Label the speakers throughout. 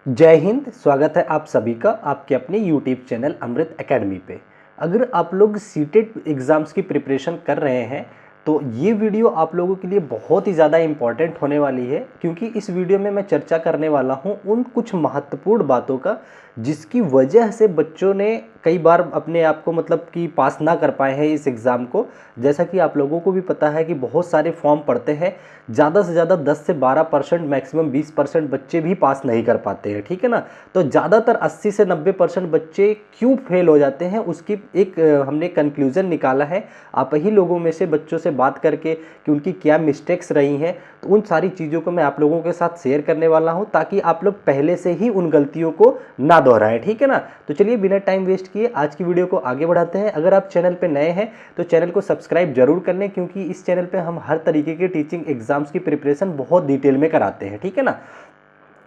Speaker 1: जय हिंद। स्वागत है आप सभी का आपके अपने YouTube चैनल अमृत एकेडमी पे। अगर आप लोग सीटेट एग्ज़ाम्स की प्रिपरेशन कर रहे हैं तो ये वीडियो आप लोगों के लिए बहुत ही ज़्यादा इम्पॉर्टेंट होने वाली है, क्योंकि इस वीडियो में मैं चर्चा करने वाला हूँ उन कुछ महत्वपूर्ण बातों का जिसकी वजह से बच्चों ने कई बार अपने आप को मतलब कि पास ना कर पाए हैं इस एग्ज़ाम को। जैसा कि आप लोगों को भी पता है कि बहुत सारे फॉर्म पड़ते हैं, ज़्यादा से ज़्यादा 10 से 12% मैक्सिमम 20% बच्चे भी पास नहीं कर पाते हैं, ठीक है ना। तो ज़्यादातर 80 से 90% बच्चे क्यों फेल हो जाते हैं उसकी एक हमने कंक्लूज़न निकाला है आप ही लोगों में से बच्चों से बात करके कि उनकी क्या मिस्टेक्स रही हैं। तो उन सारी चीज़ों को मैं आप लोगों के साथ शेयर करने वाला हूं ताकि आप लोग पहले से ही उन गलतियों को ना दोहराएं, ठीक है ना। तो चलिए बिना टाइम वेस्ट किए आज की वीडियो को आगे बढ़ाते हैं। अगर आप चैनल पर नए हैं तो चैनल को सब्सक्राइब जरूर कर लें, क्योंकि इस चैनल पर हम हर तरीके के टीचिंग एग्जाम्स की प्रिपरेशन बहुत डिटेल में कराते हैं, ठीक है ना।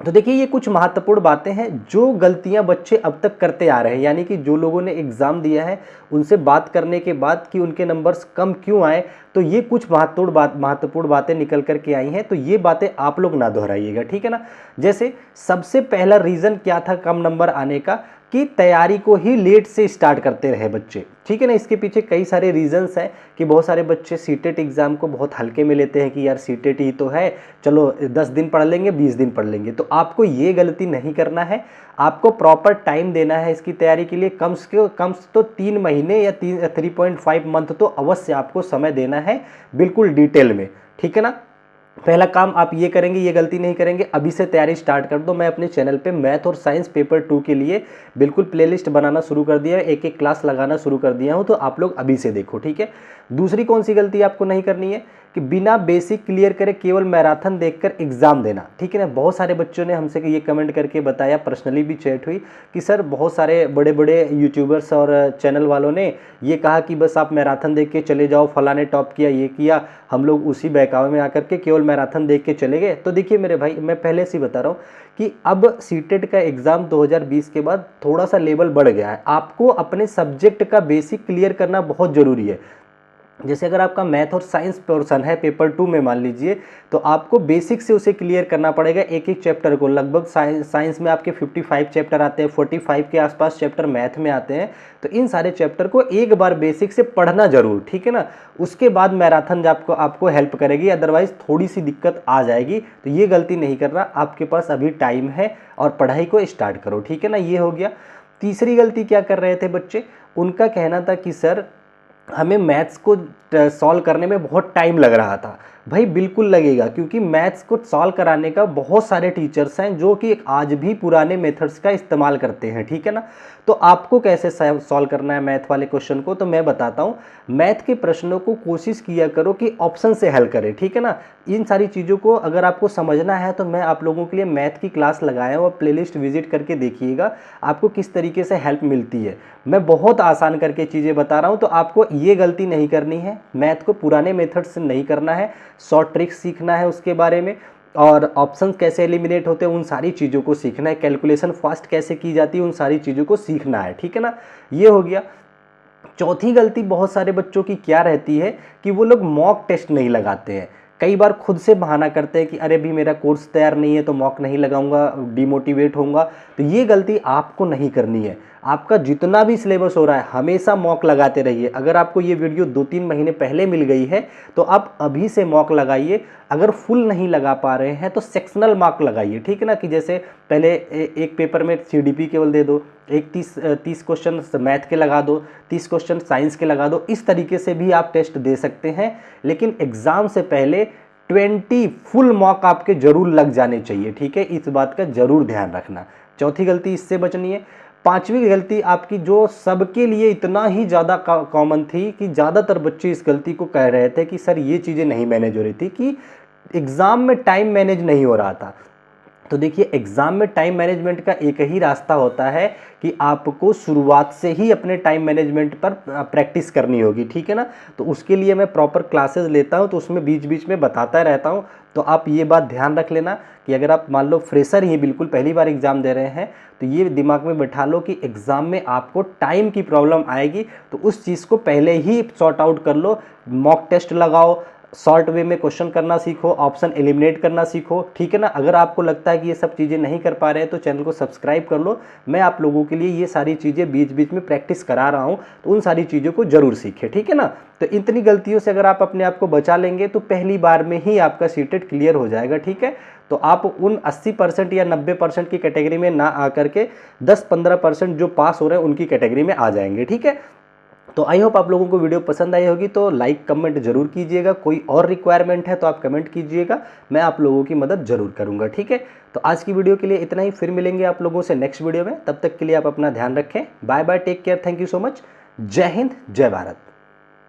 Speaker 1: तो देखिए ये कुछ महत्वपूर्ण बातें हैं जो गलतियां बच्चे अब तक करते आ रहे हैं, यानी कि जो लोगों ने एग्जाम दिया है उनसे बात करने के बाद कि उनके नंबर्स कम क्यों आए, तो ये कुछ महत्वपूर्ण बातें निकल करके आई हैं। तो ये बातें आप लोग ना दोहराइएगा, ठीक है ना। जैसे सबसे पहला रीज़न क्या था कम नंबर आने का, कि तैयारी को ही लेट से स्टार्ट करते रहे बच्चे, ठीक है ना। इसके पीछे कई सारे रीजंस हैं कि बहुत सारे बच्चे सीटेट एग्जाम को बहुत हल्के में लेते हैं कि यार सीटेट ही तो है, चलो 10 दिन पढ़ लेंगे 20 दिन पढ़ लेंगे। तो आपको ये गलती नहीं करना है, आपको प्रॉपर टाइम देना है इसकी तैयारी के लिए। कम से कम तो 3 महीने या 3.5 मंथ तो अवश्य आपको समय देना है, बिल्कुल डिटेल में, ठीक है ना। पहला काम आप ये करेंगे, ये गलती नहीं करेंगे, अभी से तैयारी स्टार्ट कर दो। मैं अपने चैनल पे मैथ और साइंस पेपर 2 के लिए बिल्कुल प्लेलिस्ट बनाना शुरू कर दिया है, एक एक क्लास लगाना शुरू कर दिया हूँ, तो आप लोग अभी से देखो, ठीक है। दूसरी कौन सी गलती आपको नहीं करनी है कि बिना बेसिक क्लियर करे केवल मैराथन देखकर एग्जाम देना, ठीक है ना। बहुत सारे बच्चों ने हमसे ये कमेंट करके बताया, पर्सनली भी चैट हुई कि सर बहुत सारे बड़े बड़े यूट्यूबर्स और चैनल वालों ने ये कहा कि बस आप मैराथन देख के चले जाओ, फला ने टॉप किया, ये किया, हम लोग उसी बहकावे में आकर के केवल मैराथन देख के चले गए। तो देखिए मेरे भाई, मैं पहले से ही बता रहा हूँ कि अब सीटेट का एग्ज़ाम 2020 के बाद थोड़ा सा लेवल बढ़ गया है। आपको अपने सब्जेक्ट का बेसिक क्लियर करना बहुत ज़रूरी है। जैसे अगर आपका मैथ और साइंस पोर्सन है पेपर 2 में मान लीजिए, तो आपको बेसिक से उसे क्लियर करना पड़ेगा एक एक चैप्टर को। लगभग साइंस में आपके 55 चैप्टर आते हैं, 45 के आसपास चैप्टर मैथ में आते हैं। तो इन सारे चैप्टर को एक बार बेसिक से पढ़ना जरूर, ठीक है ना। उसके बाद मैराथन आपको हेल्प करेगी, अदरवाइज थोड़ी सी दिक्कत आ जाएगी। तो ये गलती नहीं करना, आपके पास अभी टाइम है और पढ़ाई को स्टार्ट करो, ठीक है ना। ये हो गया। तीसरी गलती क्या कर रहे थे बच्चे, उनका कहना था कि सर हमें मैथ्स को सॉल्व करने में बहुत टाइम लग रहा था। भाई बिल्कुल लगेगा, क्योंकि मैथ्स को सॉल्व कराने का बहुत सारे टीचर्स हैं जो कि आज भी पुराने मेथड्स का इस्तेमाल करते हैं, ठीक है ना। तो आपको कैसे सॉल्व करना है मैथ वाले क्वेश्चन को, तो मैं बताता हूँ। मैथ के प्रश्नों को कोशिश किया करो कि ऑप्शन से हल करें, ठीक है ना। इन सारी चीज़ों को अगर आपको समझना है तो मैं आप लोगों के लिए मैथ की क्लास लगाया हूँ, प्लेलिस्ट विजिट करके देखिएगा आपको किस तरीके से हेल्प मिलती है। मैं बहुत आसान करके चीज़ें बता रहा हूँ, तो आपको ये गलती नहीं करनी है। मैथ को पुराने मेथड से नहीं करना है, शॉर्ट ट्रिक्स सीखना है उसके बारे में, और ऑप्शन कैसे एलिमिनेट होते हैं उन सारी चीज़ों को सीखना है, कैलकुलेशन फास्ट कैसे की जाती है उन सारी चीज़ों को सीखना है, ठीक है ना। ये हो गया। चौथी गलती बहुत सारे बच्चों की क्या रहती है कि वो लोग मॉक टेस्ट नहीं लगाते हैं। कई बार खुद से बहाना करते हैं कि अरे भी मेरा कोर्स तैयार नहीं है तो मॉक नहीं लगाऊंगा, डिमोटिवेट होऊंगा। तो ये गलती आपको नहीं करनी है। आपका जितना भी सिलेबस हो रहा है हमेशा मॉक लगाते रहिए। अगर आपको ये वीडियो 2-3 महीने पहले मिल गई है तो आप अभी से मॉक लगाइए। अगर फुल नहीं लगा पा रहे हैं तो सेक्शनल मार्क लगाइए, ठीक है ना। कि जैसे पहले एक पेपर में सीडीपी केवल दे दो, एक 30 क्वेश्चन मैथ के लगा दो, 30 क्वेश्चन साइंस के लगा दो। इस तरीके से भी आप टेस्ट दे सकते हैं, लेकिन एग्जाम से पहले 20 फुल मॉक आपके जरूर लग जाने चाहिए, ठीक है। इस बात का जरूर ध्यान रखना। चौथी गलती इससे बचनी है। पांचवी गलती आपकी जो सबके लिए इतना ही ज़्यादा कॉमन थी कि ज़्यादातर बच्चे इस गलती को कह रहे थे कि सर ये चीज़ें नहीं मैनेज हो रही थी, कि एग्ज़ाम में टाइम मैनेज नहीं हो रहा था। तो देखिए एग्जाम में टाइम मैनेजमेंट का एक ही रास्ता होता है कि आपको शुरुआत से ही अपने टाइम मैनेजमेंट पर प्रैक्टिस करनी होगी, ठीक है ना। तो उसके लिए मैं प्रॉपर क्लासेस लेता हूं, तो उसमें बीच बीच में बताता रहता हूं। तो आप ये बात ध्यान रख लेना कि अगर आप मान लो फ्रेशर ही बिल्कुल पहली बार एग्जाम दे रहे हैं तो ये दिमाग में बैठा लो कि एग्जाम में आपको टाइम की प्रॉब्लम आएगी, तो उस चीज़ को पहले ही सॉर्ट आउट कर लो। मॉक टेस्ट लगाओ, शॉर्ट वे में क्वेश्चन करना सीखो, ऑप्शन एलिमिनेट करना सीखो, ठीक है ना। अगर आपको लगता है कि ये सब चीज़ें नहीं कर पा रहे हैं तो चैनल को सब्सक्राइब कर लो। मैं आप लोगों के लिए ये सारी चीज़ें बीच बीच में प्रैक्टिस करा रहा हूँ, तो उन सारी चीज़ों को जरूर सीखें, ठीक है ना। तो इतनी गलतियों से अगर आप अपने आप को बचा लेंगे तो पहली बार में ही आपका सीटेट क्लियर हो जाएगा, ठीक है। तो आप उन 80% या 90% की कैटेगरी में ना आकर के 10-15% जो पास हो रहे हैं उनकी कैटेगरी में आ जाएंगे, ठीक है। तो आई होप आप लोगों को वीडियो पसंद आई होगी, तो लाइक कमेंट जरूर कीजिएगा। कोई और रिक्वायरमेंट है तो आप कमेंट कीजिएगा, मैं आप लोगों की मदद जरूर करूंगा, ठीक है। तो आज की वीडियो के लिए इतना ही, फिर मिलेंगे आप लोगों से नेक्स्ट वीडियो में। तब तक के लिए आप अपना ध्यान रखें। Bye bye, take care, thank you so much. जय हिंद, जय भारत।